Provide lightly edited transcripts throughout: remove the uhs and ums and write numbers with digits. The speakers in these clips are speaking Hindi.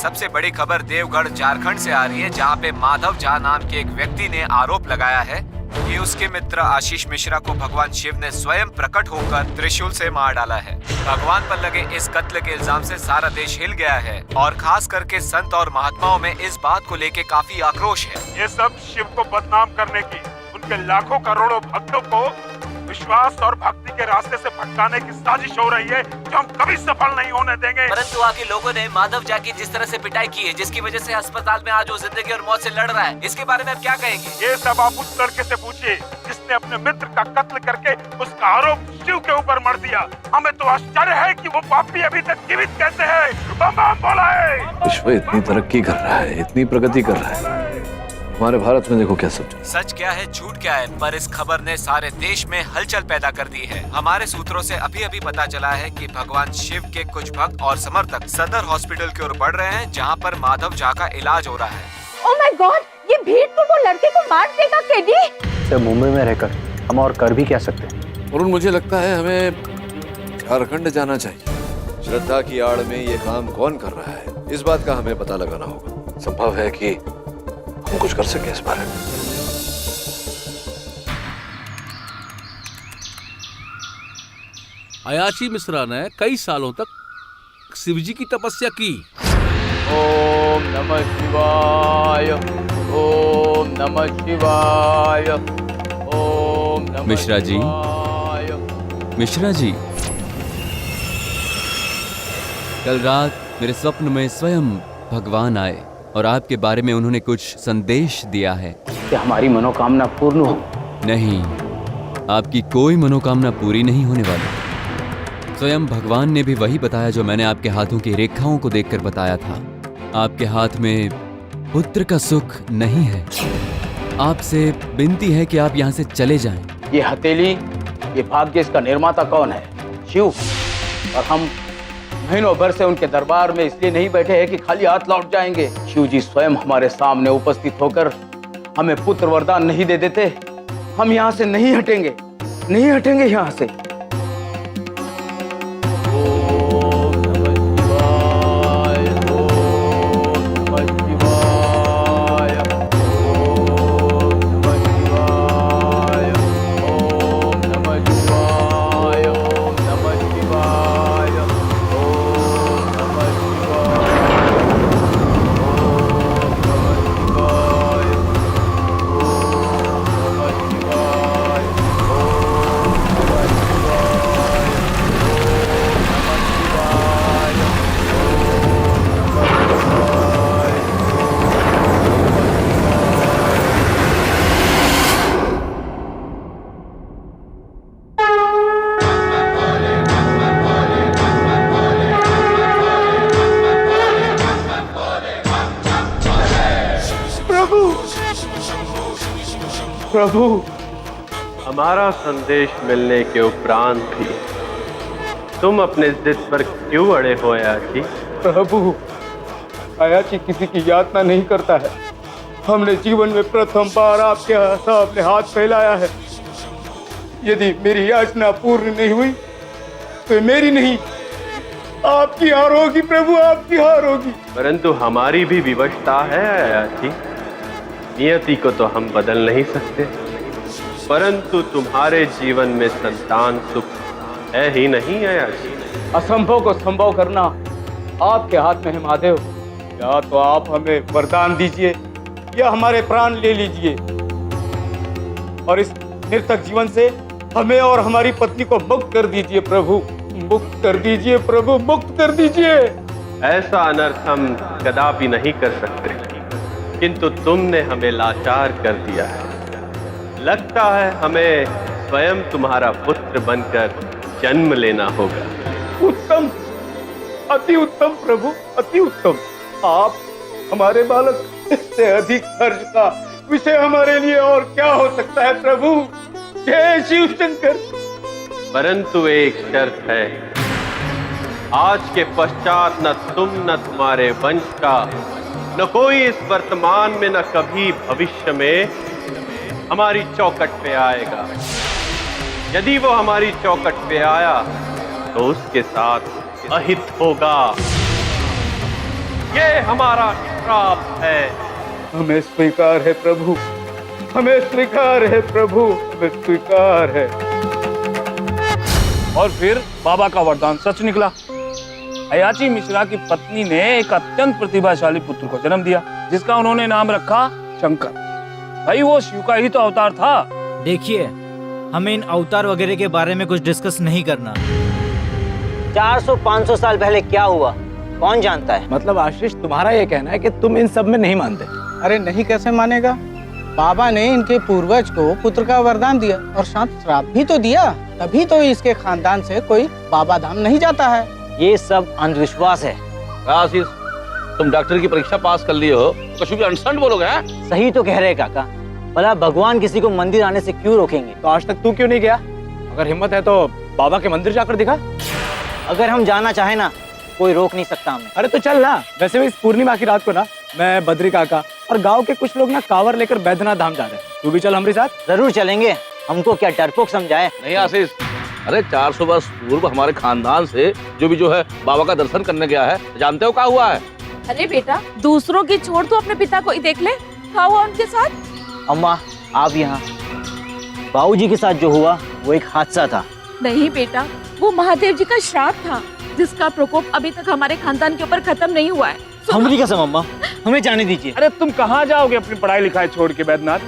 सबसे बड़ी खबर देवगढ़ झारखंड से आ रही है, जहां पे माधव झा नाम के एक व्यक्ति ने आरोप लगाया है कि उसके मित्र आशीष मिश्रा को भगवान शिव ने स्वयं प्रकट होकर त्रिशूल से मार डाला है। भगवान पर लगे इस कत्ल के इल्जाम से सारा देश हिल गया है और खास करके संत और महात्माओं में इस बात को लेके काफी आक्रोश है। ये सब शिव को बदनाम करने की, उनके लाखों करोड़ों भक्तों को विश्वास और भक्ति के रास्ते से भटकाने की साजिश हो रही है, जो हम कभी सफल नहीं होने देंगे। परंतु आगे लोगों ने माधव झा की जिस तरह से पिटाई की है, जिसकी वजह से अस्पताल में आज वो जिंदगी और मौत से लड़ रहा है, इसके बारे में आप क्या कहेंगे? ये सब आप उस लड़के से पूछिए जिसने अपने मित्र का कत्ल करके उसका आरोप शिव के ऊपर मर दिया। हमें तो आश्चर्य है कि वो पापी अभी तक जीवित कैसे है। बम बम बोला है। विश्व इतनी तरक्की कर रहा है, इतनी प्रगति कर रहा है, हमारे भारत में देखो क्या सच क्या है झूठ क्या है, पर इस खबर ने सारे देश में हलचल पैदा कर दी है। हमारे सूत्रों से अभी पता चला है कि भगवान शिव के कुछ भक्त और समर्थक सदर हॉस्पिटल की ओर बढ़ रहे हैं, जहां पर माधव झा का इलाज हो रहा है। ओह माय गॉड, ये भीड़ तो वो लड़के को मार देगा केडी। तो मुंबई में रहकर हम और कर भी क्या सकते हैं? और मुझे लगता है हमें झारखंड जाना चाहिए। श्रद्धा की आड़ में ये काम कौन कर रहा है, इस बात का हमें पता लगाना होगा। संभव है कि हम कुछ कर सके इस बारे में। अयाची मिश्रा ने कई सालों तक शिवजी की तपस्या की। ओम नमः शिवाय, ओम नमः शिवाय, ओम नमः मिश्रा जी, मिश्रा जी, कल रात मेरे स्वप्न में स्वयं भगवान आए और आपके बारे में उन्होंने कुछ संदेश दिया है कि हमारी मनोकामना पूर्ण हो। नहीं, आपकी कोई मनोकामना पूरी नहीं होने वाली। स्वयं भगवान ने भी वही बताया जो मैंने आपके हाथों की रेखाओं को देखकर बताया था। आपके हाथ में पुत्र का सुख नहीं है। आपसे विनती है कि आप यहाँ से चले जाएं। ये हथेली, ये भाग्य, इसका निर्माता कौन है? शिव। और हम महीनों भर से उनके दरबार में इसलिए नहीं बैठे हैं कि खाली हाथ लौट जाएंगे। शिव जी स्वयं हमारे सामने उपस्थित होकर हमें पुत्र वरदान नहीं दे देते, हम यहाँ से नहीं हटेंगे, नहीं हटेंगे यहाँ से। प्रभु, हमारा संदेश मिलने के उपरांत भी तुम अपने जिद पर क्यों अड़े हो अयाची? प्रभु, अयाची किसी की यातना नहीं करता है। हमने जीवन में प्रथम बार आपके सामने हाथ फैलाया है। यदि मेरी याचना पूर्ण नहीं हुई तो मेरी नहीं, आपकी हार होगी प्रभु, आपकी हार होगी। परंतु हमारी भी विवशता है अयाची। नियति को तो हम बदल नहीं सकते, परंतु तुम्हारे जीवन में संतान सुख है ही नहीं अयाची। असंभव को संभव करना आपके हाथ में है महादेव। या तो आप हमें वरदान दीजिए या हमारे प्राण ले लीजिए और इस निरर्थक जीवन से हमें और हमारी पत्नी को मुक्त कर दीजिए प्रभु, मुक्त कर दीजिए प्रभु, मुक्त कर दीजिए। ऐसा अनर्थ हम कदापि नहीं कर सकते, किंतु तुमने हमें लाचार कर दिया है। लगता है हमें स्वयं तुम्हारा पुत्र बनकर जन्म लेना होगा। उत्तम, अति उत्तम प्रभु, अति उत्तम। आप हमारे बालक, इससे अधिक हर्ष का विषय हमारे लिए और क्या हो सकता है प्रभु। जय शिव शंकर। परंतु एक शर्त है, आज के पश्चात न तुम न तुम्हारे वंश का न कोई इस वर्तमान में न कभी भविष्य में हमारी चौखट पे आएगा। यदि वो हमारी चौखट पे आया तो उसके साथ अहित होगा। ये हमारा श्राप है। हमें स्वीकार है प्रभु, हमें स्वीकार है प्रभु, हमें स्वीकार है। और फिर बाबा का वरदान सच निकला। अयाची मिश्रा की पत्नी ने एक अत्यंत प्रतिभाशाली पुत्र को जन्म दिया, जिसका उन्होंने नाम रखा शंकर। भाई वो शिव का ही तो अवतार था। देखिए, हमें इन अवतार वगैरह के बारे में कुछ डिस्कस नहीं करना। 400-500 साल पहले क्या हुआ कौन जानता है। मतलब आशीष, तुम्हारा ये कहना है कि तुम इन सब में नहीं मानते? अरे नहीं, कैसे मानेगा? बाबा ने इनके पूर्वज को पुत्र का वरदान दिया और साथ श्राप भी तो दिया, तभी तो इसके खानदान से कोई बाबा धाम नहीं जाता है। ये सब अंधविश्वास है। आशीष, तुम डॉक्टर की परीक्षा पास कर लिए हो, कुछ भी अंडरस्टैंड बोलोगे? सही तो कह रहे काका। भला भगवान किसी को मंदिर आने से क्यों रोकेंगे? तो आज तक तू क्यों नहीं गया? अगर हिम्मत है तो बाबा के मंदिर जाकर दिखा। अगर हम जाना चाहे ना, कोई रोक नहीं सकता हमें। अरे तो चल ना। वैसे भी इस पूर्णिमा की रात को ना मैं, बद्री काका और गांव के कुछ लोग ना कांवर लेकर बैद्यनाथ धाम जा रहे हैं। तू भी चल हमारे साथ। जरूर चलेंगे। हमको क्या डरपोक समझाए? नहीं आशीष, अरे 400 वर्ष पूर्व हमारे खानदान से जो है बाबा का दर्शन करने गया है, जानते हो क्या हुआ है? अरे बेटा, दूसरों की छोड़ तो अपने पिता को ही देख ले, क्या हुआ उनके साथ? अम्मा आप यहाँ, बाबूजी के साथ जो हुआ वो एक हादसा था। नहीं बेटा, वो महादेव जी का श्राप था, जिसका प्रकोप अभी तक हमारे खानदान के ऊपर खत्म नहीं हुआ है। हमारी कसम अम्मा, हमें जाने दीजिए। अरे तुम कहाँ जाओगे अपनी पढ़ाई लिखाई छोड़ के बैद्यनाथ?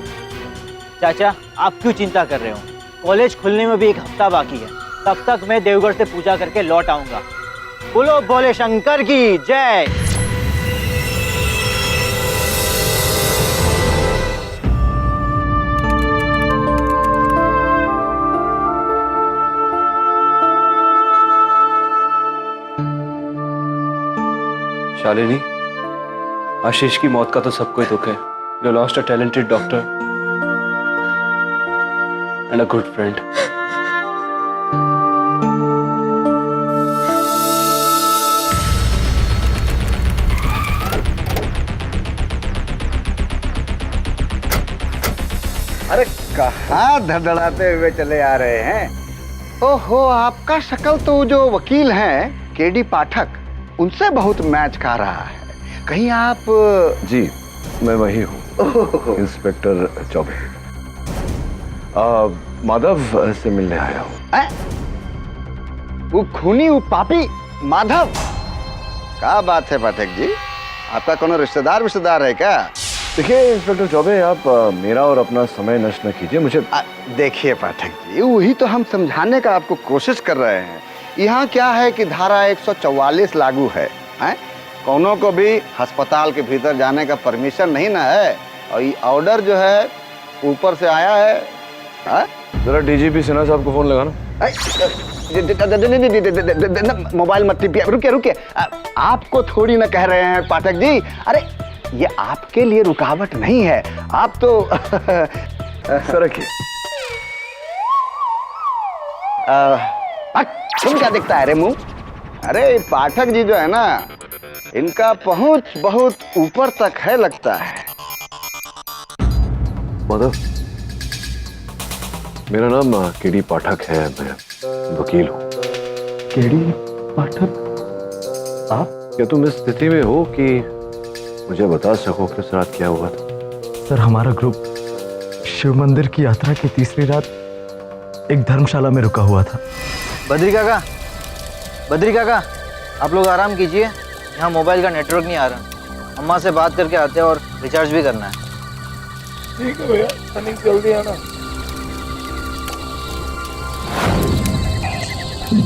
चाचा आप क्यों चिंता कर रहे हो? कॉलेज खुलने में भी एक हफ्ता बाकी है, तब तक मैं देवगढ़ से पूजा करके लौट आऊंगा। बोलो बोले शंकर की जय। शालिनी, आशीष की मौत का तो सबको ही दुख है। You lost a talented doctor and a good friend. अरे कहाँ धड़धड़ाते हुए चले आ रहे हैं? ओहो, आपका शक्ल तो जो वकील हैं केडी पाठक, उनसे बहुत मैच खा रहा है। कहीं आप? जी, मैं वही हूँ, इंस्पेक्टर चौबे। माधव से मिलने आया हूँ। वो खूनी, वो पापी माधव? क्या बात है पाठक जी, आपका कोनो रिश्तेदार है क्या? देखिए इंस्पेक्टर चौबे, आप मेरा और अपना समय नष्ट न कीजिए। मुझे देखिए पाठक जी, वही तो हम समझाने का आपको कोशिश कर रहे हैं। यहाँ क्या है कि धारा 144 लागू है, हैं? कौनों को भी अस्पताल के भीतर जाने का परमिशन नहीं ना है, और ये ऑर्डर जो है ऊपर से आया है। जरा डीजीपी सिन्हा साहब को फोन लगाना। मोबाइल मत टिपिए, रुकिए। आपको थोड़ी ना कह रहे हैं पाठक जी। अरे ये आपके लिए रुकावट नहीं है, आप तो रखिए। तुम क्या दिखता है रे मुंह? अरे पाठक जी जो है ना, इनका पहुंच बहुत ऊपर तक है लगता है। माधव, मेरा नाम केडी पाठक है, मैं वकील हूँ। केडी पाठक? आप? क्या तुम इस स्थिति में हो कि मुझे बता सको कि उस रात क्या हुआ था? सर, हमारा ग्रुप शिव मंदिर की यात्रा की तीसरी रात एक धर्मशाला में रुका हुआ था। बद्री काका, आप लोग आराम कीजिए, यहाँ मोबाइल का नेटवर्क नहीं आ रहा। अम्मा से बात करके आते हैं और रिचार्ज भी करना है। ठीक है भैया, जल्दी आना।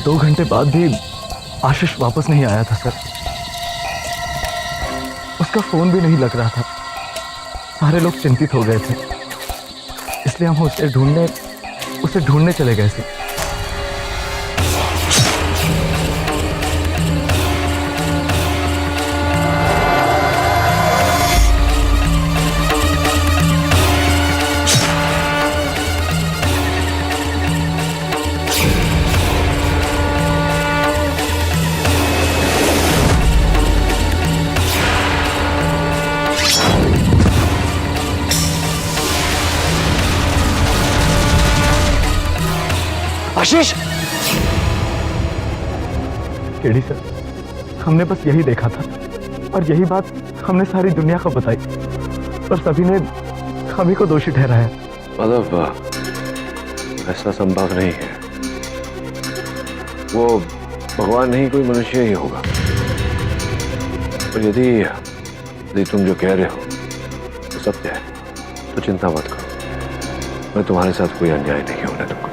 2 घंटे बाद भी आशीष वापस नहीं आया था सर। उसका फोन भी नहीं लग रहा था। सारे लोग चिंतित हो गए थे, इसलिए हम उसे ढूंढने चले गए थे। आशीष! केडी सर, हमने बस यही देखा था। और यही बात हमने सारी दुनिया को बताई और सभी ने हम ही को दोषी ठहराया। मतलब ऐसा संभव नहीं है, वो भगवान नहीं कोई मनुष्य ही होगा। और यदि तुम जो कह रहे हो तो सत्य है तो चिंता मत करो, मैं तुम्हारे साथ कोई अन्याय नहीं होने दूंगा।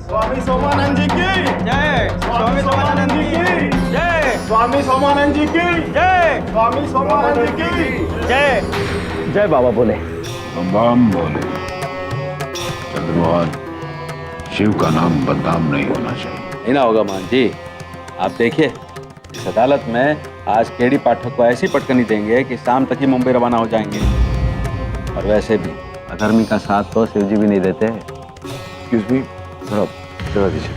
स्वामी सोमानंद जी की जय। स्वामी सोमानंद जी की जय। स्वामी सोमानंद जी की जय। स्वामी सोमानंद जी की जय। जय बाबा बोले। बम बोले। चंद्रमोहन, शिव का नाम बदनाम नहीं होना चाहिए। नहीं ना होगा मान जी। आप देखिए इस अदालत में आज केडी पाठक को ऐसी पटकनी देंगे कि शाम तक ही मुंबई रवाना हो जाएंगे। और वैसे भी अधर्मी का साथ तो शिव जी भी नहीं देते। एक्सक्यूज मी, थोड़ा जगह दीजिए।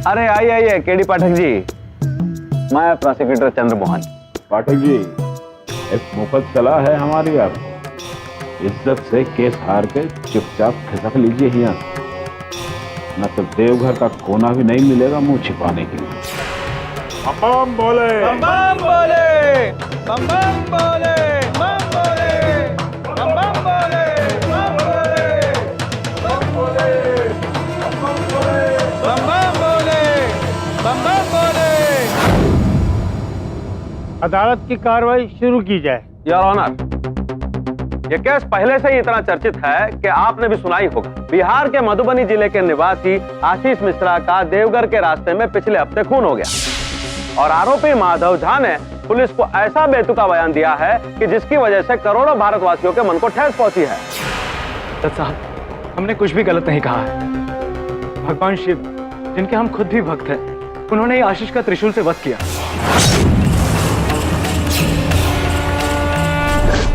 अरे आइए केडी पाठक जी, मैं प्रोसिक्यूटर चंद्रमोहन। पाठक जी, एक मुफ्त सलाह है हमारी आपको, इज्जत से केस हार के चुपचाप खिसक लीजिए यहाँ, न तो देवघर का कोना भी नहीं मिलेगा मुंह छिपाने के लिए। बम बम बोले। बम बम बोले। बम बम बोले। बम बोले। बम बम बोले। बम बोले। बम बोले। बम बोले। बम बम बोले। बम बम बोले। अदालत की कार्रवाई शुरू की जाए। योर ऑनर, ये केस पहले से ही इतना चर्चित है कि आपने भी सुना ही होगा। बिहार के मधुबनी जिले के निवासी आशीष मिश्रा का देवघर के रास्ते में पिछले हफ्ते खून हो गया और आरोपी माधव झा ने पुलिस को ऐसा बेतुका बयान दिया है कि जिसकी वजह से करोड़ों भारतवासियों के मन को ठेस पहुंची है। जज साहब, हमने कुछ भी गलत नहीं कहा है। भगवान शिव, जिनके हम खुद भी भक्त हैं, उन्होंने ही आशीष का त्रिशूल से वध किया।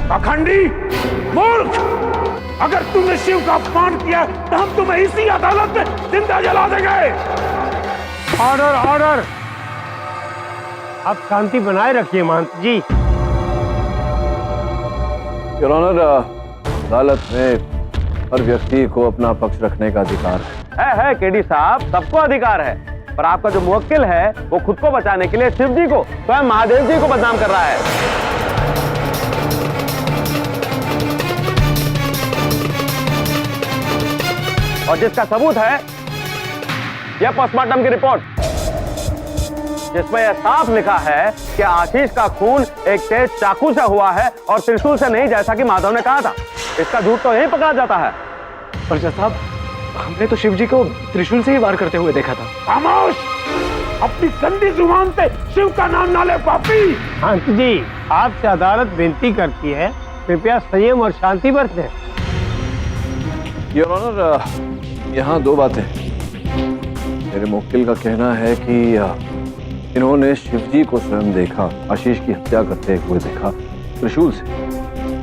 पाखंडी, मूर्ख! अगर तुमने शिव का अपमान किया तो हम तुम्हें इसी अदालत में जिंदा जला देंगे। Order, order! आप शांति बनाए रखिए महंत जी। योर ऑनर, अदालत में हर व्यक्ति को अपना पक्ष रखने का अधिकार है केडी साहब, सबको अधिकार है, पर आपका जो मुवक्किल है वो खुद को बचाने के लिए शिव जी को, स्वयं महादेव जी को बदनाम कर रहा है। और जिसका सबूत है यह पोस्टमार्टम की रिपोर्ट, जिसमें यह साफ लिखा है कि आशीष का खून एक तेज चाकू से हुआ है और त्रिशूल से नहीं, जैसा कि माधव ने कहा था। इसका झूठ तो यही पकड़ा जाता है। पर जज साहब, हमने तो शिव जी को त्रिशूल से ही वार करते हुए देखा था। खामोश! अपनी गंदी जुबान से शिव का नाम ना ले पापी। महंत जी, आपसे अदालत विनती करती है, कृपया संयम और शांति बरतें। योर ऑनर, यहाँ दो बातें। मेरे मुवक्किल का कहना है कि इन्होंने शिवजी को स्वयं देखा, आशीष की हत्या करते हुए देखा त्रिशूल से,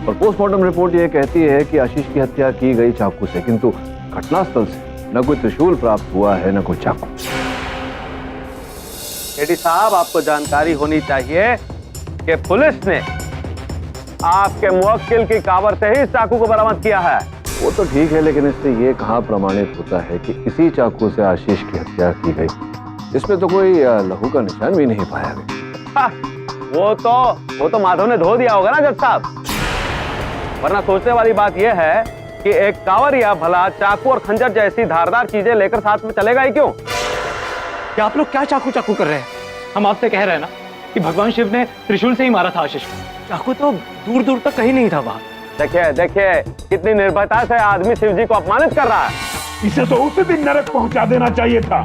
और पोस्टमार्टम रिपोर्ट ये कहती है कि आशीष की हत्या की गई चाकू से, किंतु घटनास्थल से न कोई त्रिशूल प्राप्त हुआ है न कोई चाकू। केडी साहब, आपको जानकारी होनी चाहिए कि पुलिस ने आपके मुवक्किल की कावर से ही इस चाकू को बरामद किया है। वो तो ठीक है, लेकिन इससे ये कहाँ प्रमाणित होता है कि इसी चाकू से आशीष की हत्या की गई? इसमें तो कोई लहू का निशान भी नहीं पाया गया। वो तो माधव ने धो दिया होगा ना जज साहब। वरना सोचने वाली बात यह है कि एक कांवरिया भला चाकू और खंजर जैसी धारदार चीजें लेकर साथ में चलेगा ही क्यों? क्या आप लोग क्या चाकू चाकू कर रहे हैं? हम आपसे कह रहे हैं ना कि भगवान शिव ने त्रिशूल से ही मारा था आशीष को। चाकू तो दूर दूर तक कहीं नहीं था वहां। देखिए कितनी निर्भयता से आदमी शिव जी को अपमानित कर रहा है। इसे तो उसी दिन नरक पहुंचा देना चाहिए था,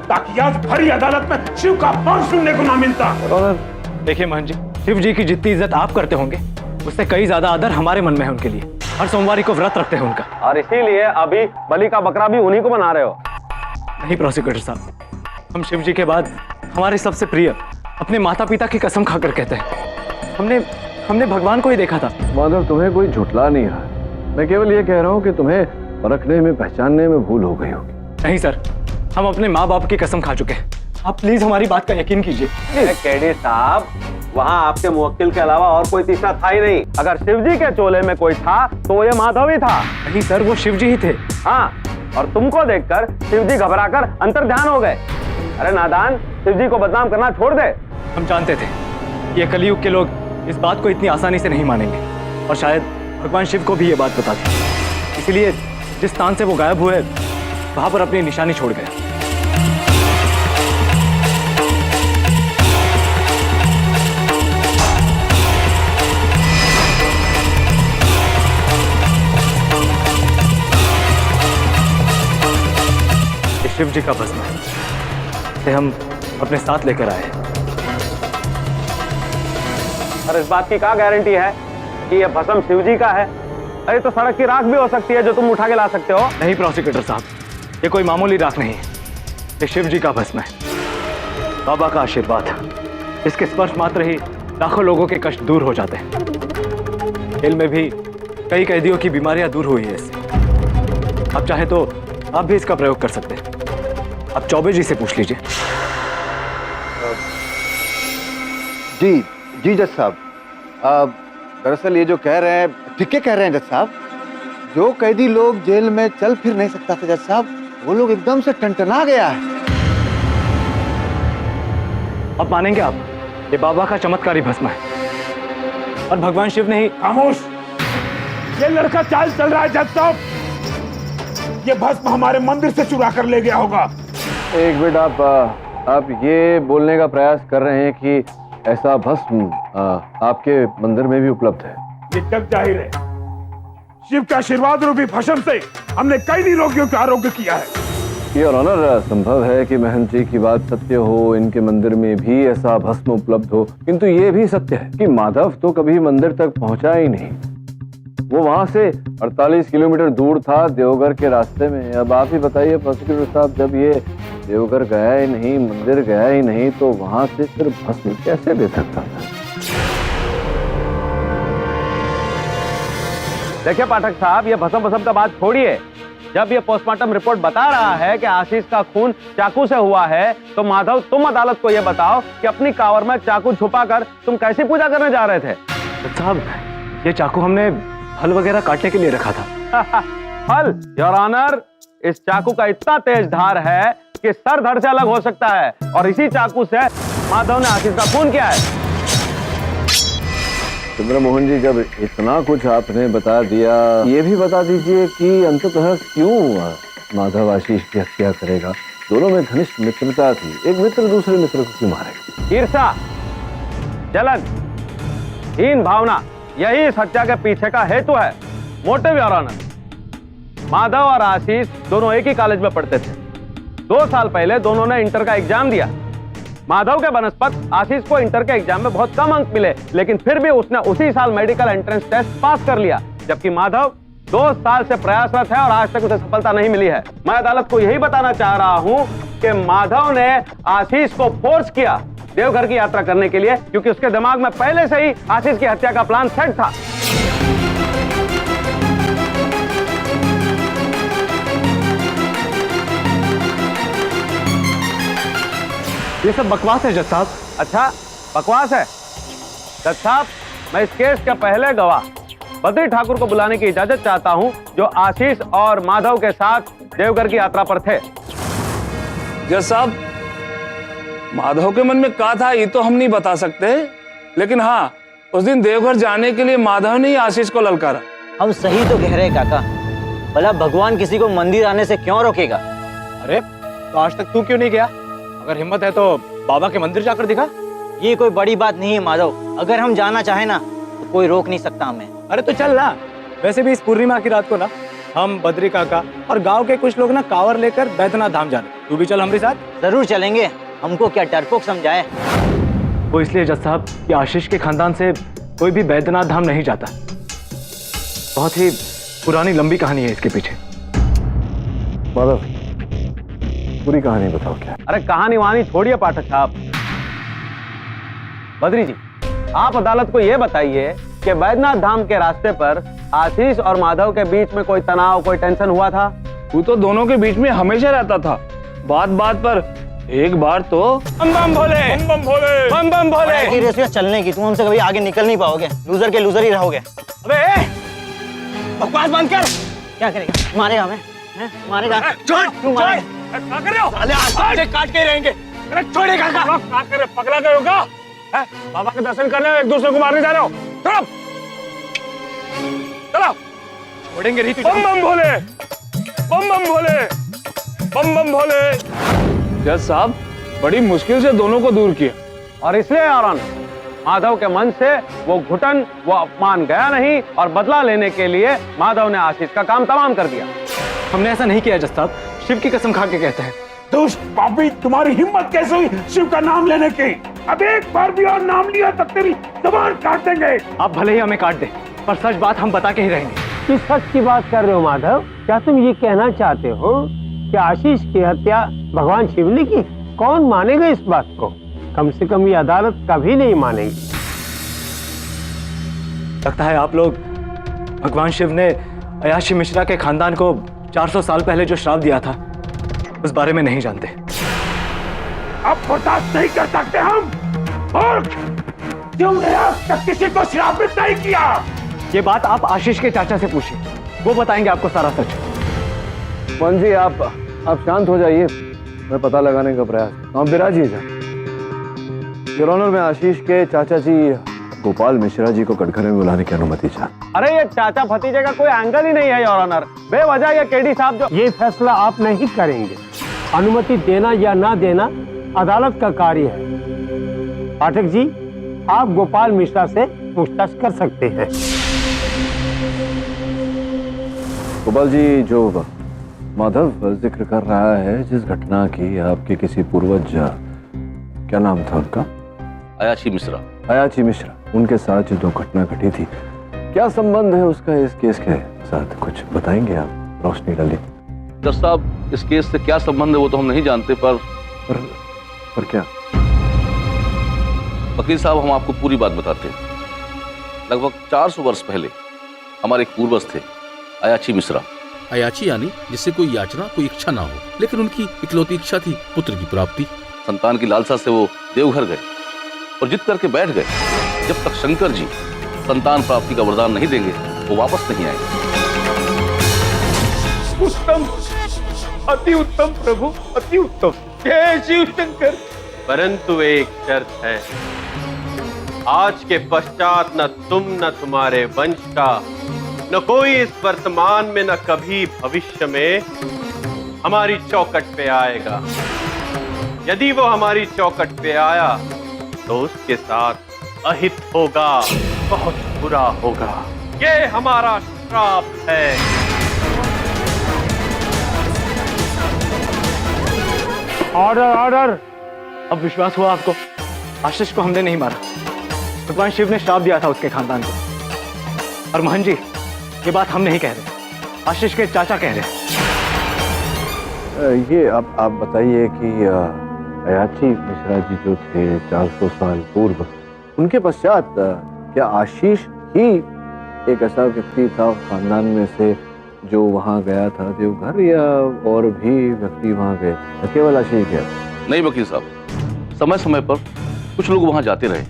ताकि आज भरी अदालत में शिव का अपमान सुनने को ना मिलता। देखिए महन जी, शिव जी की जितनी इज्जत आप करते होंगे, उससे कई ज्यादा आदर हमारे मन में है उनके लिए। हर सोमवार को व्रत रखते हैं उनका, और इसीलिए अभी बलि का बकरा भी उन्हीं को बना रहे हो। नहीं प्रोसिक्यूटर साहब, हम शिव जी के बाद हमारे सबसे प्रिय अपने माता पिता की कसम खाकर कहते हैं, हमने भगवान को ही देखा था। माधव, तुम्हें कोई झुठला नहीं रहा। मैं केवल ये कह रहा हूँ कि तुम्हें परखने में, पहचानने में भूल हो गई होगी। नहीं सर, हम अपने माँ बाप की कसम खा चुके हैं। आप प्लीज हमारी बात का यकीन कीजिए। केडी साहब, वहाँ आपके मुवक्किल के अलावा और कोई तीसरा था ही नहीं। अगर शिवजी के चोले में कोई था तो ये माधव ही था। नहीं सर, वो शिवजी ही थे। हाँ, और तुमको देखकर शिवजी घबराकर अंतर्ध्यान हो गए। अरे नादान, शिवजी को बदनाम करना छोड़ दे। हम जानते थे ये कलयुग के लोग इस बात को इतनी आसानी से नहीं मानेंगे और शायद भगवान शिव को भी ये बात बता दी, इसीलिए जिस स्थान से वो गायब हुए वहां पर अपनी निशानी छोड़ गए। ये शिव जी का भस्म है, इसे हम अपने साथ लेकर आए। और इस बात की क्या गारंटी है कि ये भस्म शिवजी का है? अरे तो सड़क की राख भी हो सकती है जो तुम उठा के ला सकते हो। नहीं प्रोसिक्यूटर साहब, ये कोई मामूली राख नहीं है, ये शिव जी का भस्म है, बाबा का आशीर्वाद। इसके स्पर्श मात्र ही लाखों लोगों के कष्ट दूर हो जाते हैं। जेल में भी कई कैदियों की बीमारियां दूर हुई है इससे। आप चाहे तो आप भी इसका प्रयोग कर सकते हैं। आप चौबे जी से पूछ लीजिए। जी जी जज साहब, दरअसल ये जो कह रहे हैं ठीक है कह रहे हैं जज साहब। जो कैदी लोग जेल में चल फिर नहीं सकता था जज साहब, वो लोग एकदम से टनटना गया है। अब मानेंगे आप, ये बाबा का चमत्कारी भस्म है और भगवान शिव ने ही। खामोश, ये लड़का चाल चल रहा है जज साहब। ये भस्म हमारे मंदिर से चुरा कर ले गया होगा। एक मिनट, आप ये बोलने का प्रयास कर रहे हैं कि ऐसा भस्म आपके मंदिर में भी उपलब्ध है? ये जग जाहिर है, शिव के आशीर्वाद रूपी भस्म से हमने कई रोगियों का आरोग्य किया है। योर ऑनर, संभव है कि महंत जी की बात सत्य हो, इनके मंदिर में भी ऐसा भस्म उपलब्ध हो, किंतु ये भी सत्य है कि माधव तो कभी मंदिर तक पहुंचा ही नहीं। वो वहां से 48 किलोमीटर दूर था, देवघर के रास्ते में। अब आप ही बताइए प्रोसिक्यूटर साहब, जब ये देवघर गया ही नहीं, मंदिर गया ही नहीं, तो वहां से फिर भस्म कैसे दे सकता था? देखिए पाठक साहब, ये भस्म का बात छोड़िए। जब ये पोस्टमार्टम रिपोर्ट बता रहा है कि आशीष का खून चाकू से हुआ है, तो माधव तुम अदालत को ये बताओ कि अपनी कांवर में चाकू छुपाकर तुम कैसी पूजा करने जा रहे थे? साहब, ये चाकू हमने फल वगैरह काटने के लिए रखा था। फल? योर ऑनर, इस चाकू का इतना तेज धार है कि सर धड़ से अलग हो सकता है, और इसी चाकू से माधव ने आशीष का खून किया है। चंद्रमोहन जी, जब इतना कुछ आपने बता दिया, ये भी बता दीजिए कि अंततः क्यों माधव आशीष की हत्या करेगा? दोनों में घनिष्ठ मित्रता थी, एक मित्र दूसरे मित्र को क्यों मारेगा? ईर्ष्या, जलन, हीन भावना, यही इस हत्या के पीछे का हेतु है, मोटिव योर ऑनर। माधव और आशीष दोनों एक ही कॉलेज में पढ़ते थे। 2 साल पहले दोनों ने इंटर का एग्जाम दिया। माधव के बनस्पत आशीष को इंटर के एग्जाम में बहुत कम अंक मिले, लेकिन फिर भी उसने उसी साल मेडिकल एंट्रेंस टेस्ट पास कर लिया, जबकि माधव 2 साल से प्रयासरत है और आज तक उसे सफलता नहीं मिली है। मैं अदालत को यही बताना चाह रहा हूं कि माधव ने आशीष को फोर्स किया देवघर की यात्रा करने के लिए, क्योंकि उसके दिमाग में पहले से ही आशीष की हत्या का प्लान सेट था। ये सब बकवास है जज साहब। अच्छा, बकवास है? जज साहब, मैं इस केस के पहले गवाह बद्री ठाकुर को बुलाने की इजाजत चाहता हूं, जो आशीष और माधव के साथ देवघर की यात्रा पर थे। जज साहब, माधव के मन में क्या था ये तो हम नहीं बता सकते, लेकिन हाँ, उस दिन देवघर जाने के लिए माधव ने ही आशीष को ललकारा। हम सही तो कह रहे काका, भला भगवान किसी को मंदिर आने से क्यों रोकेगा? अरे तो आज तक तू क्यों नहीं गया? अगर हिम्मत है तो बाबा के मंदिर जाकर दिखा। ये कोई बड़ी बात नहीं है माधव, अगर हम जाना चाहे ना तो कोई रोक नहीं सकता हमें। अरे तो चल ना। वैसे भी इस पूर्णिमा की रात को ना हम बद्री काका और गांव के कुछ लोग ना कांवर लेकर बैद्यनाथ धाम जा रहे। तू भी चल हमारे साथ। जरूर चलेंगे, हमको क्या डरपोक समझाए? वो इसलिए जज साहब कि आशीष के खानदान से कोई भी बैद्यनाथ धाम नहीं जाता। बहुत ही पुरानी लंबी कहानी है इसके पीछे। माधव, पूरी कहानी बताओ क्या? अरे कहानी वहानी छोड़िए पाठक साहब। बद्री जी, आप अदालत को यह बताइए कि बैद्यनाथ धाम के रास्ते पर आशीष और माधव के बीच में कोई तनाव, कोई टेंशन हुआ था? वो तो दोनों के बीच में हमेशा रहता था। बात बात पर एक बार तो बम बम भोले, बम बम भोले, बम बम भोले की रेस में चलने की, तुम हमसे कभी आगे निकल नहीं पाओगे। लूजर के लूजर ही रहोगे। अबे बकवास बंद कर। क्या करेगा? मारेगा हमें? मारेगा? छोड़, क्यों मारेगा? क्या कर रहे हो? साले आज काट के रहेंगे। अरे छोड़ेगा क्या करे, पगला गए होगा? बाबा के दर्शन करने एक दूसरे को मारने जा रहे हो? चलो चलो, छोड़ेंगे नहीं तुझे। बम बम भोले, बम बम भोले, बम बम भोले। जज साहब, बड़ी मुश्किल से दोनों को दूर किया, और इसलिए यारान माधव के मन से वो घुटन, वो अपमान गया नहीं, और बदला लेने के लिए माधव ने आशीष का काम तमाम कर दिया। हमने ऐसा नहीं किया जज साहब, शिव की कसम खा के कहते हैं। दुष्ट पापी, तुम्हारी हिम्मत कैसे हुई शिव का नाम लेने की? अब एक बार भी और नाम लिया तो तेरी जुबान काट देंगे। आप भले ही हमें काट दें, पर सच बात हम बता के ही रहेंगे। किस सच की बात कर रहे हो माधव? क्या तुम ये कहना चाहते हो कि आशीष की हत्या भगवान शिव ने की? कौन मानेगा इस बात को? कम से कम ये अदालत कभी नहीं मानेगी। लगता है आप लोग भगवान शिव ने अयाशी मिश्रा के खानदान को 400 साल पहले जो श्राप दिया था उस बारे में नहीं जानते। अब बर्दाश्त नहीं कर सकते हम, और तुमने आज तक किसी को श्रापित नहीं किया। ये बात आप आशीष के चाचा से पूछिए, वो बताएंगे आपको सारा सच। वन जी आप शांत हो जाइए, मैं पता लगाने का प्रयास। आप विराजिएगा। योर ऑनर, मैं आशीष के चाचा जी गोपाल मिश्रा जी को कटघरे में बुलाने की अनुमति चाह। अरे ये चाचा भतीजे का कोई एंगल ही नहीं है योर ऑनर। बेवजह ये केडी साहब जो ये फैसला आप नहीं करेंगे। अनुमति देना या ना देना अदालत का कार्य है। पाठक जी, आप गोपाल मिश्रा से पूछताछ कर सकते हैं। गोपाल जी, जो माधव जिक्र कर रहा है जिस घटना की, आपके किसी पूर्वज, क्या नाम था उनका? अयाची मिश्रा। अयाची मिश्रा, उनके साथ जो दो घटना घटी थी, क्या संबंध है उसका इस केस के साथ? कुछ बताएंगे आप, रोशनी डालिए। जज साहब, इस केस से क्या संबंध है वो तो हम नहीं जानते, पर क्या? वकील साहब, हम आपको पूरी बात बताते हैं। लगभग 400 वर्ष पहले हमारे एक पूर्वज थे, अयाची मिश्रा। अयाची यानी जिससे कोई याचना, कोई इच्छा ना हो, लेकिन उनकी इकलौती इच्छा थी पुत्र की प्राप्ति। संतान की लालसा से वो देवघर गए और जिद करके बैठ गए, जब तक शंकर जी संतान प्राप्ति का वरदान नहीं देंगे वो वापस नहीं आएंगे। उत्तम, अति उत्तम प्रभु, अति उत्तम। जय शिव शंकर। परंतु एक शर्त है, आज के पश्चात न तुम न तुम्हारे वंश का, न कोई इस वर्तमान में न कभी भविष्य में हमारी चौखट पे आएगा। यदि वो हमारी चौखट पे आया तो उसके साथ अहित होगा, बहुत बुरा होगा। ये हमारा श्राप है। Order, order. अब विश्वास हुआ आपको? आशीष को हमने नहीं मारा, भगवान शिव ने श्राप दिया था उसके खानदान को। और मोहन जी, ये बात हम नहीं कह रहे, आशीष के चाचा कह रहे। ये आप बताइए कि अयाची मिश्रा जी जो थे 400 साल पूर्व, उनके पश्चात क्या आशीष ही एक ऐसा व्यक्ति था खानदान में से जो वहां गया था देवघर, या और भी व्यक्ति वहां गए? केवल आशीष गया? नहीं वकील साहब, समय समय पर कुछ लोग वहां जाते रहे,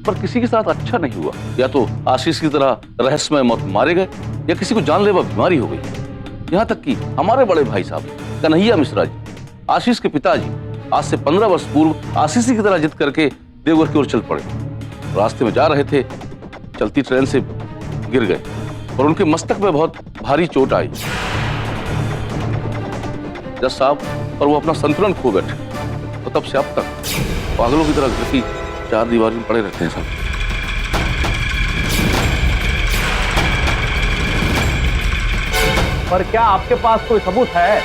पर किसी के साथ अच्छा नहीं हुआ। या तो आशीष की तरह रहस्यमय मौत मारे गए, या किसी को जानलेवा बीमारी हो गई। यहाँ तक कि हमारे बड़े भाई साहब कन्हैया मिश्रा जी, आशीष के पिताजी, आज से 15 वर्ष पूर्व आशीष की तरह जिद करके देवघर की ओर चल पड़े। रास्ते में जा रहे थे, चलती ट्रेन से गिर गए और उनके मस्तक में बहुत भारी चोट आई। जज साहब, पर वो अपना संतुलन खो बैठे, तो तब से अब तक पागलों की तरह घर की चार दीवार में पड़े रहते हैं सब। पर क्या आपके पास कोई सबूत है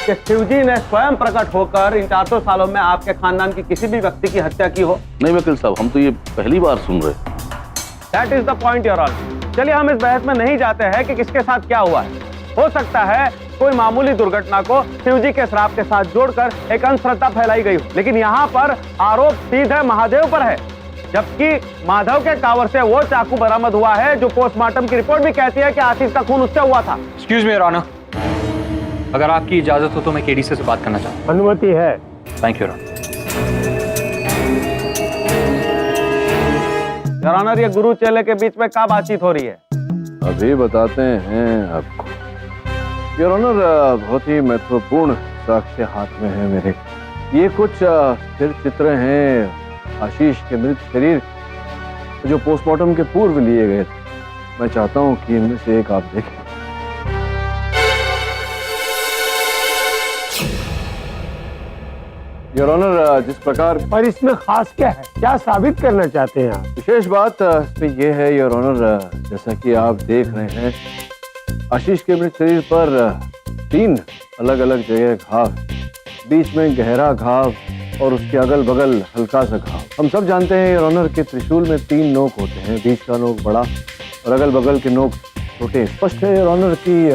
कि शिवजी ने स्वयं प्रकट होकर इन 400 सालों में आपके खानदान की किसी भी व्यक्ति की हत्या की हो? नहीं वकील साहब, हम तो ये पहली बार सुन रहे। That is the point, Your Honor। चलिए हम इस बहस में नहीं जाते हैं कि किसके साथ क्या हुआ है। हो सकता है कोई मामूली दुर्घटना को शिवजी के श्राप के साथ जोड़कर एक अंधश्रद्धा फैलाई गई हो, लेकिन यहाँ पर आरोप सीधे महादेव पर है, जबकि माधव के कांवर से वो चाकू बरामद हुआ है जो पोस्टमार्टम की रिपोर्ट भी कहती है कि आशीष का खून उससे हुआ था। एक्सक्यूज मी योर ऑनर, अगर आपकी इजाजत हो तो मैं केडी से बात करना चाहता हूँ। अनुमति है। Thank you your honour. ये गुरु चेले के बीच में क्या बातचीत हो रही है? अभी बताते हैं आपको। योर ऑनर, बहुत ही महत्वपूर्ण साक्ष्य हाथ में है मेरे। ये कुछ स्थिर चित्र हैं आशीष के मृत शरीर जो पोस्टमार्टम के पूर्व लिए गए थे। मैं चाहता हूं कि इनमें से एक आप देखें। योर ऑनर, जिस प्रकार पर इसमें खास क्या है, क्या साबित करना चाहते हैं आप? विशेष बात इसमें यह है योर ऑनर, जैसा कि आप देख रहे हैं आशीष के मृत शरीर पर 3 अलग अलग जगह घाव, बीच में गहरा घाव और उसके अगल बगल हल्का सा घाव। हम सब जानते हैं योर ऑनर के त्रिशूल में 3 नोक होते हैं, बीच का नोक बड़ा और अगल बगल के नोक छोटे। स्पष्ट है योर ऑनर की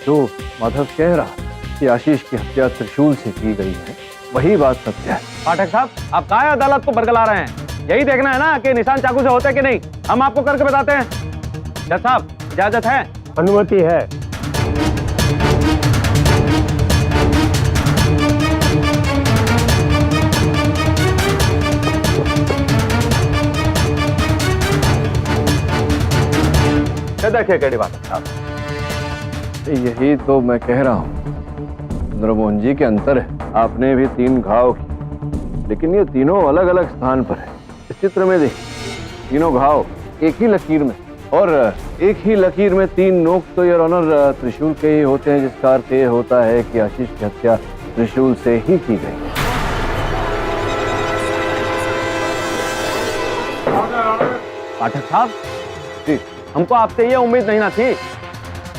जो माधव कह रहा कि आशीष की हत्या त्रिशूल से की गई है, वही बात सत्य है। पाठक साहब, आप काहे अदालत को बरगला रहे हैं? यही देखना है ना कि निशान चाकू से होते कि नहीं। हम आपको करके बताते हैं। जज साहब, इजाजत है? अनुमति है। देखिए केडी बात साहब, यही तो मैं कह रहा हूँ चंद्रमोहन जी के अंतर है। आपने भी 3 घाव किए, लेकिन ये तीनों अलग अलग स्थान पर है। इस चित्र में देखिए, तीनों घाव एक ही लकीर में, और एक ही लकीर में 3 नोक तो योर ऑनर त्रिशूल के ही होते हैं, जिसका अर्थ ये होता है कि आशीष की हत्या त्रिशूल से ही की गई है। पाठक साहब जी, हमको आपसे ये उम्मीद नहीं ना थी।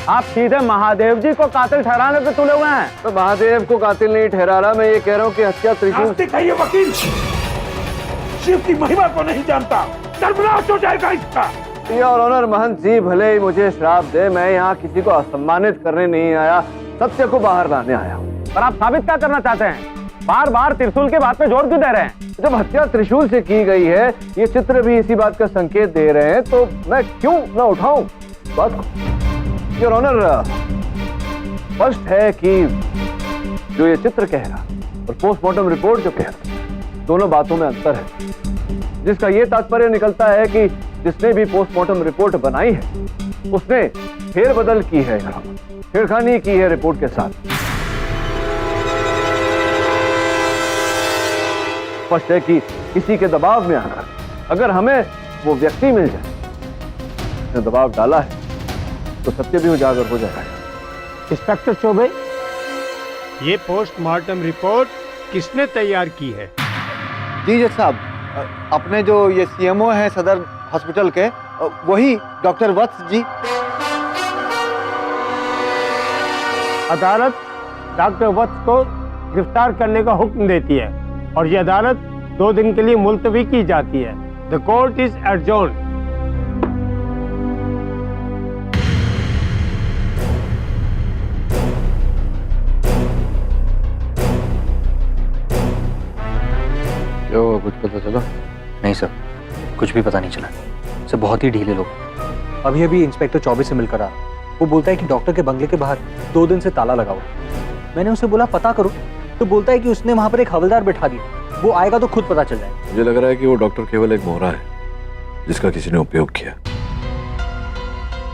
आप सीधे महादेव जी को कातिल ठहराने पे तुले हुए हैं। तो महादेव को कातिल नहीं ठहरा रहा, मैं ये कह रहा हूँ कि हत्या त्रिशूल से। ये वकील शिव की महिमा को नहीं जानता, सर्वनाश हो जाएगा इसका। योर ऑनर, महंत जी भले ही मुझे श्राप दे, मैं यहाँ किसी को असम्मानित करने नहीं आया, सत्य को बाहर लाने आया हूँ। पर आप साबित क्या करना चाहते हैं? बार बार त्रिशूल के बात पे जोर क्यों दे रहे हैं? जब हत्या त्रिशूल से की गई है, ये चित्र भी इसी बात का संकेत दे रहे हैं, तो मैं क्यों न उठाऊं बात को। योर ऑनर, स्पष्ट है कि जो ये चित्र कह रहा और पोस्टमार्टम रिपोर्ट जो कह रहा, दोनों बातों में अंतर है, जिसका ये तात्पर्य निकलता है कि जिसने भी पोस्टमार्टम रिपोर्ट बनाई है उसने फेरबदल की है, छेड़खानी की है रिपोर्ट के साथ। स्पष्ट है कि किसी के दबाव में आकर अगर हमें वो व्यक्ति मिल जाए जिसने दबाव डाला है, तो सत्य भी उजागर हो जाएगा। इंस्पेक्टर चौबे, ये पोस्टमार्टम रिपोर्ट किसने तैयार की है? जी जज साहब, अपने जो ये सीएमओ हैं सदर हॉस्पिटल के, वही डॉक्टर वत्स जी। अदालत डॉक्टर वत्स को गिरफ्तार करने का हुक्म देती है और ये अदालत 2 दिन के लिए मुलतवी की जाती है। The court is adjourned. क्या हुआ, कुछ पता चला? नहीं सर, कुछ भी पता नहीं चला सर। बहुत ही ढीले लोग। अभी अभी इंस्पेक्टर चौबे से मिलकर आया, वो बोलता है कि डॉक्टर के बंगले के बाहर 2 दिन से ताला लगा हुआ। मैंने उसे बोला पता करो, तो बोलता है कि उसने वहां पर एक हवलदार बैठा दिया, वो आएगा तो खुद पता चल जाएगा। मुझे लग रहा है कि वो डॉक्टर केवल एक मोहरा है जिसका किसी ने उपयोग किया।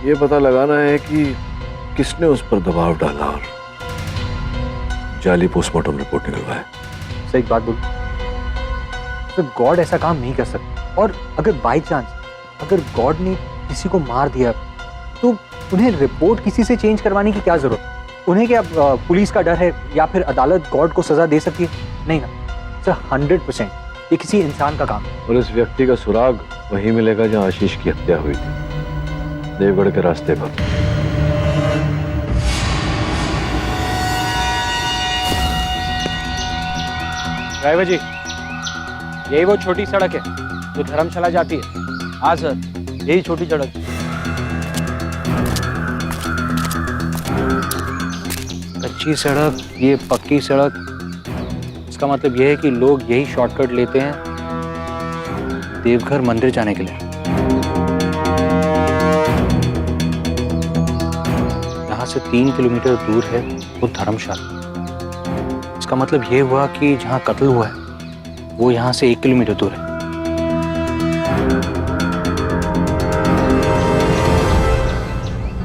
ये पता लगाना है कि किसने उस पर दबाव डाला और जाली पोस्टमार्टम रिपोर्ट निकलवाया। सर एक बात बोलूं, तो गॉड ऐसा काम नहीं कर सकता, और अगर बाई चांस अगर गॉड ने किसी को मार दिया तो उन्हें रिपोर्ट किसी से चेंज करवाने की क्या जरूरत? उन्हें क्या पुलिस का डर है या फिर अदालत गॉड को सजा दे सकती है? नहीं ना सर, 100% ये किसी इंसान का काम है। और इस व्यक्ति का सुराग वही मिलेगा जहां आशीष की हत्या हुई थी, देवगढ़ के रास्ते पर। ड्राइवर जी, यही वो छोटी सड़क है जो धर्मशाला जाती है? हाँ सर, यही छोटी सड़क। कच्ची सड़क, ये पक्की सड़क, इसका मतलब यह है कि लोग यही शॉर्टकट लेते हैं देवघर मंदिर जाने के लिए। यहाँ से 3 किलोमीटर दूर है वो धर्मशाला। इसका मतलब ये हुआ कि जहाँ कत्ल हुआ है वो यहाँ से 1 किलोमीटर दूर है।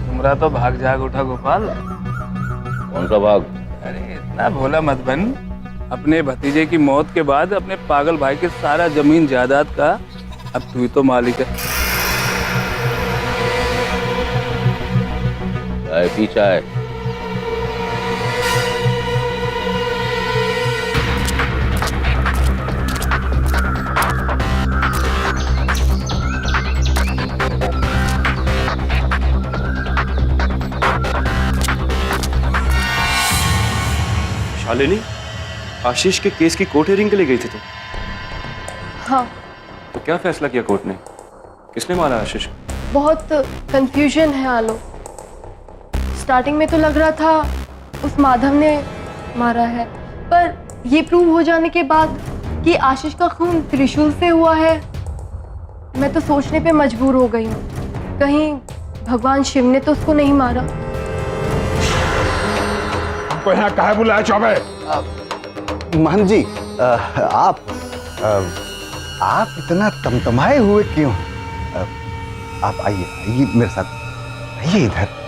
तुमरा तो भाग जाग उठा गोपाल। कौन सा भाग? अरे इतना भोला मत बन, अपने भतीजे की मौत के बाद अपने पागल भाई के सारा जमीन जायदाद का अब तू ही तो मालिक है। चाय पी चाय। शालिनी, आशीष के केस की कोर्ट हियरिंग के लिए गई थी तुम? हाँ। तो क्या फैसला किया कोर्ट ने? किसने मारा आशीष? बहुत कंफ्यूजन है आलो। स्टार्टिंग में तो लग रहा था उस माधव ने मारा है, पर ये प्रूव हो जाने के बाद कि आशीष का खून त्रिशूल से हुआ है, मैं तो सोचने पे मजबूर हो गई हूँ कहीं भगवान शिव ने तो उसको नहीं मारा। हमको यहाँ काहे बुलाया चौबे? महंत जी, आप इतना तमतमाए हुए क्यों? आप आइए मेरे साथ, आइए इधर।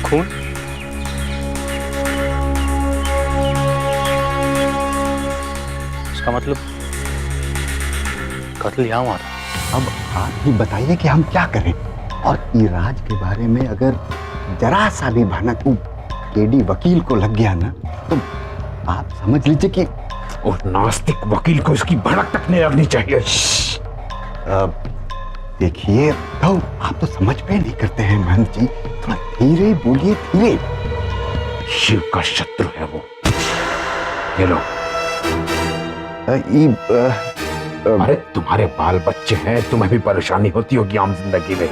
खून? इसका मतलब कत्ल यहाँ हुआ था। अब आप ही बताइए कि हम क्या करें। और इराज के बारे में अगर जरा सा भी भनक केडी वकील को लग गया ना, तो आप समझ लीजिए कि उस नास्तिक वकील को इसकी भनक तक नहीं लगनी चाहिए। देखिए, तो आप तो समझ पे नहीं करते हैं महंत जी, थोड़ा धीरे बोलिए, धीरे। शिव का शत्रु है वो। ये लो। अरे तुम्हारे बाल बच्चे हैं, तुम्हें भी परेशानी होती होगी आम जिंदगी में।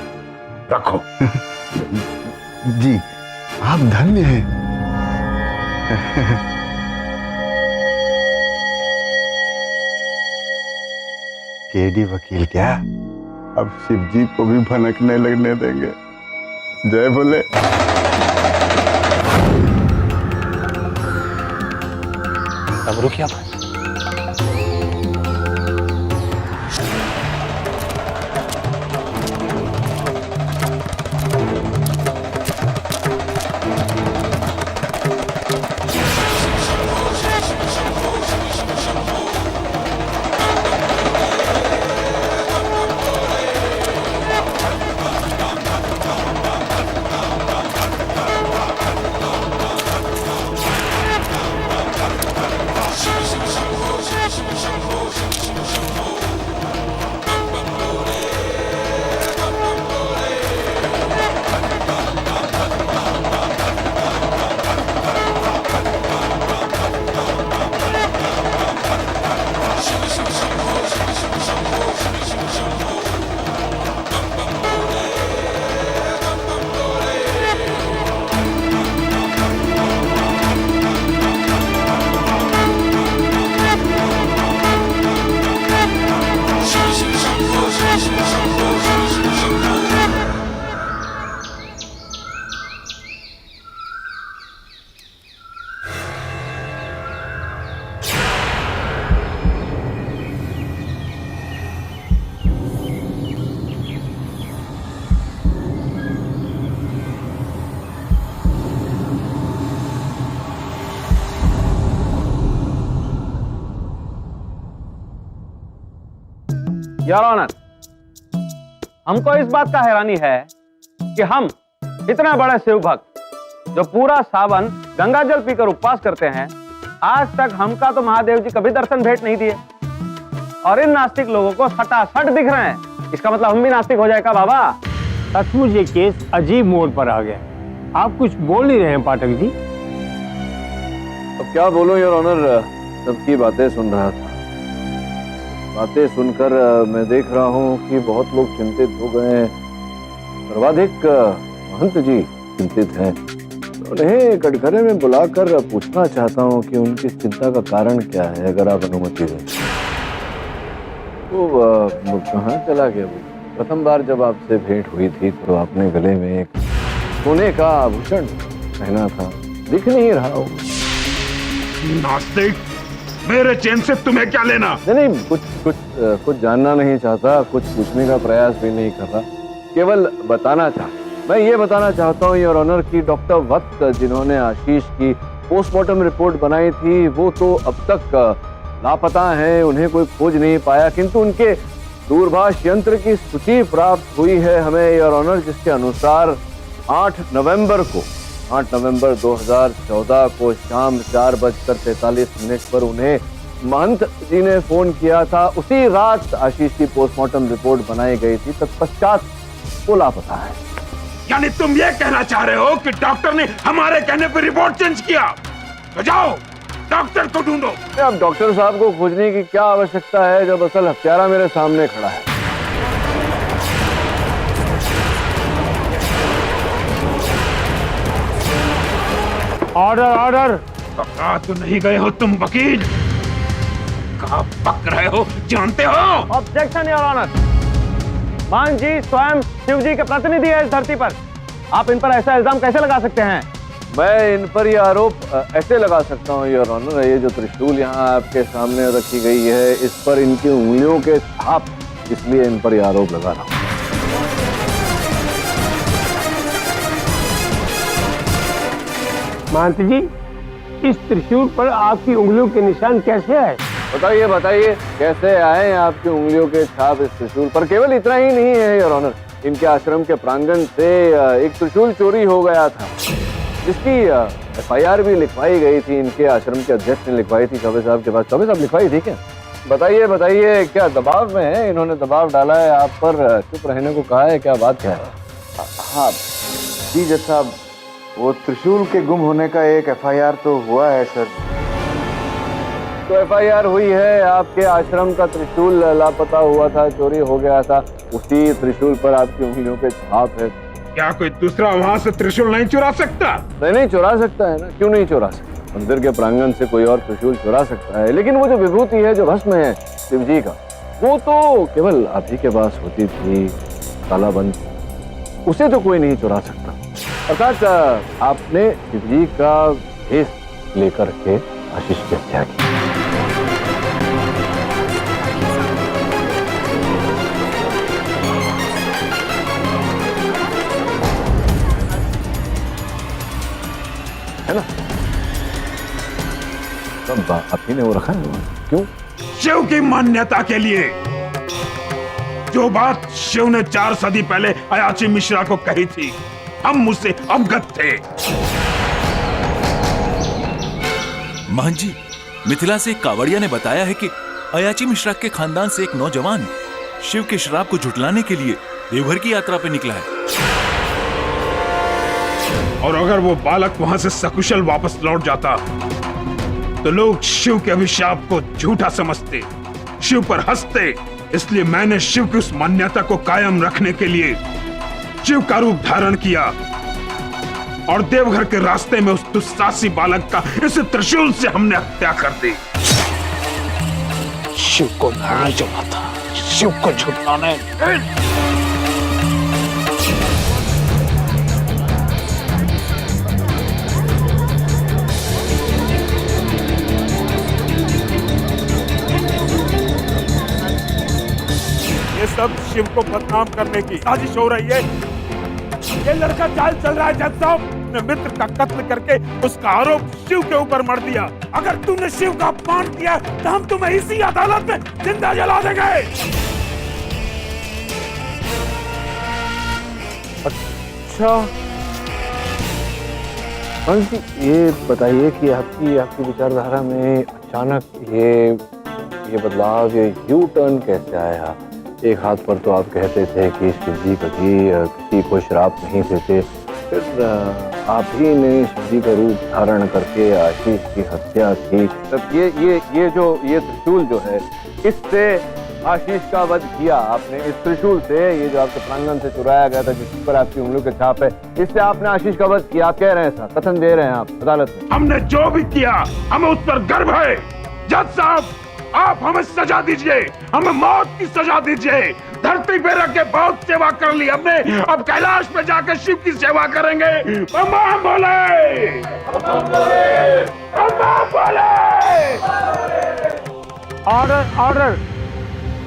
रखो। जी, आप धन्य हैं। केडी वकील क्या अब शिव जी को भी भनकने लगने देंगे? जय बोले। अब रुकिए आप। योर ऑनर, हमको इस बात का हैरानी है कि हम इतने बड़े शिव भक्त जो पूरा सावन गंगा जल पीकर उपवास करते हैं, आज तक हमका तो महादेव जी कभी दर्शन भेंट नहीं दिए, और इन नास्तिक लोगों को सटासट दिख रहे हैं। इसका मतलब हम भी नास्तिक हो जाएगा बाबा? सचमुच ये केस अजीब मोड़ पर आ गया। आप कुछ बोल नहीं रहे हैं पाठक जी। अब क्या बोलूं योर ऑनर, सबकी बातें सुन रहा था। बातें सुनकर मैं देख रहा हूं कि बहुत लोग चिंतित हो गए हैं। सर्वाधिक महंत जी चिंतित हैं। उन्हें कटघरे में बुलाकर पूछना चाहता हूं कि उनकी चिंता का कारण क्या है, अगर आप अनुमति दें। तो कहाँ चला गया वो? प्रथम बार जब आपसे भेंट हुई थी तो आपने गले में एक सोने का आभूषण पहना था, दिख नहीं रहा हो। नास्तिक, मेरे चैन से तुम्हें क्या लेना? नहीं, कुछ जानना नहीं चाहता, कुछ पूछने का प्रयास भी नहीं कर रहा, केवल बताना चाहता। मैं ये बताना चाहता हूँ योर ऑनर की डॉक्टर वत्स जिन्होंने आशीष की पोस्टमार्टम रिपोर्ट बनाई थी वो तो अब तक लापता हैं, उन्हें कोई खोज नहीं पाया, किंतु उनके दूरभाष यंत्र की सूची प्राप्त हुई है हमें योर ऑनर, जिसके अनुसार 8 नवंबर 2014 को शाम 4:43 पर उन्हें महंत जी ने फोन किया था। उसी रात आशीष की पोस्टमार्टम रिपोर्ट बनाई गई थी, तत्पश्चात वो लापता है। यानी तुम ये कहना चाह रहे हो कि डॉक्टर ने हमारे कहने पर रिपोर्ट चेंज किया? तो जाओ डॉक्टर को ढूंढो। अब डॉक्टर साहब को खोजने की क्या आवश्यकता है जब असल हत्यारा मेरे सामने खड़ा है। Order order. कहा तो नहीं गए हो तुम वकील? कहा पक रहे हो, जानते हो? Objection your honour. मान जी स्वयं शिव जी के प्रतिनिधि है इस धरती पर, आप इन पर ऐसा इल्जाम कैसे लगा सकते हैं? मैं इन पर यह आरोप ऐसे लगा सकता हूँ योर ऑनर, ये जो त्रिशूल यहाँ आपके सामने रखी गई है इस पर इनकी उंगलियों के छाप, इसलिए इन पर यह आरोप लगा रहा हूँ। महंत जी, इस त्रिशूल पर आपकी उंगलियों के निशान कैसे आए? बताइए बताइए कैसे आए आपकी उंगलियों के छाप इस त्रिशूल पर? केवल इतना ही नहीं है योर ऑनर, इनके आश्रम के प्रांगण से एक त्रिशूल चोरी हो गया था, जिसकी FIR भी लिखवाई गई थी, इनके आश्रम के अध्यक्ष ने लिखवाई थी चौबे साहब के पास। चौबे साहब लिखवाई थी क्या? बताइए बताइए, क्या दबाव में है? इन्होंने दबाव डाला है आप पर, चुप रहने को कहा है, क्या बात क्या है? हाँ जी जज साहब, वो त्रिशूल के गुम होने का एक FIR तो हुआ है सर। तो FIR हुई है, आपके आश्रम का त्रिशूल लापता हुआ था, चोरी हो गया था, उसी त्रिशूल पर आपकी उंगलियों के छाप है। क्या कोई दूसरा वहाँ से त्रिशूल नहीं चुरा सकता? नहीं चुरा सकता है ना, क्यों नहीं चुरा सकता? मंदिर के प्रांगण से कोई और त्रिशूल चुरा सकता है, लेकिन वो जो विभूति है, जो भस्म है शिव जी का, वो तो केवल आप ही के पास होती थी, तालाबंद, उसे तो कोई नहीं चुरा सकता। अर्थात आपने शिव जी का भेष लेकर के आशीष की हत्या की। है ना? तब आप ही ने वो रखा है, क्यों? शिव की मान्यता के लिए। जो बात शिव ने 4 सदी पहले अयाची मिश्रा को कही थी, हम उससे अवगत थे। महंत जी, मिथिला से एक कावड़िया ने बताया है कि अयाची मिश्रा के खानदान से एक नौजवान शिव के शराब को झुठलाने के लिए देवघर की यात्रा पर निकला है। और अगर वो बालक वहां से सकुशल वापस लौट जाता तो लोग शिव के अभिशाप को झूठा समझते, शिव पर हंसते। इसलिए मैंने शिव की उस मान्यता को कायम रखने के लिए शिव का रूप धारण किया और देवघर के रास्ते में उस दुस्साहसी बालक का इस त्रिशूल से हमने हत्या कर दी। शिव को मारना चाहता था, शिव को झुठलाने। ये सब शिव को बदनाम करने की साजिश हो रही है। ये लड़का चाल चल रहा है जज साहब, अपने मित्र का कत्ल करके उसका आरोप शिव के ऊपर मर दिया। अगर तुमने शिव का अपमान किया तो हम तुम्हें इसी अदालत में जिंदा जला देंगे। अच्छा जी, ये बताइए कि आपकी विचारधारा में अचानक ये बदलाव, ये यू टर्न कैसे आया? एक हाथ पर तो आप कहते थे कि शिव जी कभी किसी को श्राप नहीं देते, फिर आप ही ने शिव जी का रूप धारण करके आशीष की हत्या की। तब ये त्रिशूल जो है, इससे आशीष का वध किया आपने। इस त्रिशूल से, ये जो आपके प्रांगण से चुराया गया था, जिस पर आपकी उंगलियों के छाप है, इससे आपने आशीष का वध किया। आप कह रहे हैं साहब, कथन दे रहे हैं आप अदालत में। हमने जो भी किया हमें उस पर गर्व है। जज साहब, आप हमें सजा दीजिए, हमें मौत की सजा दीजिए। धरती पे रख के बहुत सेवा कर ली हमने, अब कैलाश में जाकर शिव की सेवा करेंगे। बम बम बोले, बम बम बोले। ऑर्डर ऑर्डर,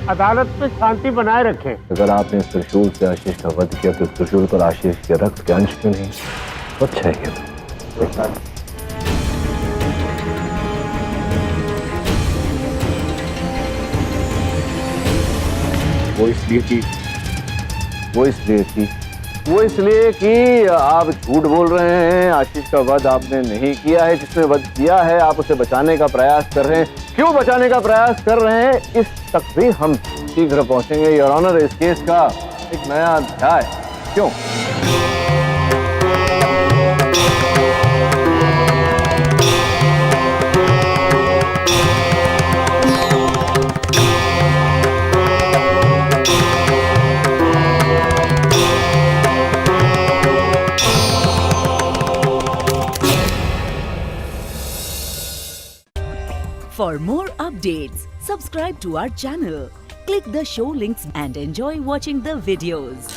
अदालत में शांति बनाए रखें। अगर आपने इस त्रिशूल से आशीष का वध किया तो त्रिशूल पर आशीष के रक्त के अंश क्यों नहीं? अच्छा है। वो इसलिए कि आप झूठ बोल रहे हैं। आशीष का वध आपने नहीं किया है। जिसने वध किया है आप उसे बचाने का प्रयास कर रहे हैं। क्यों बचाने का प्रयास कर रहे हैं, इस तक भी हम शीघ्र पहुंचेंगे योर ऑनर। इस केस का एक नया अध्याय। क्यों? For more updates, subscribe to our channel, click the show links and enjoy watching the videos.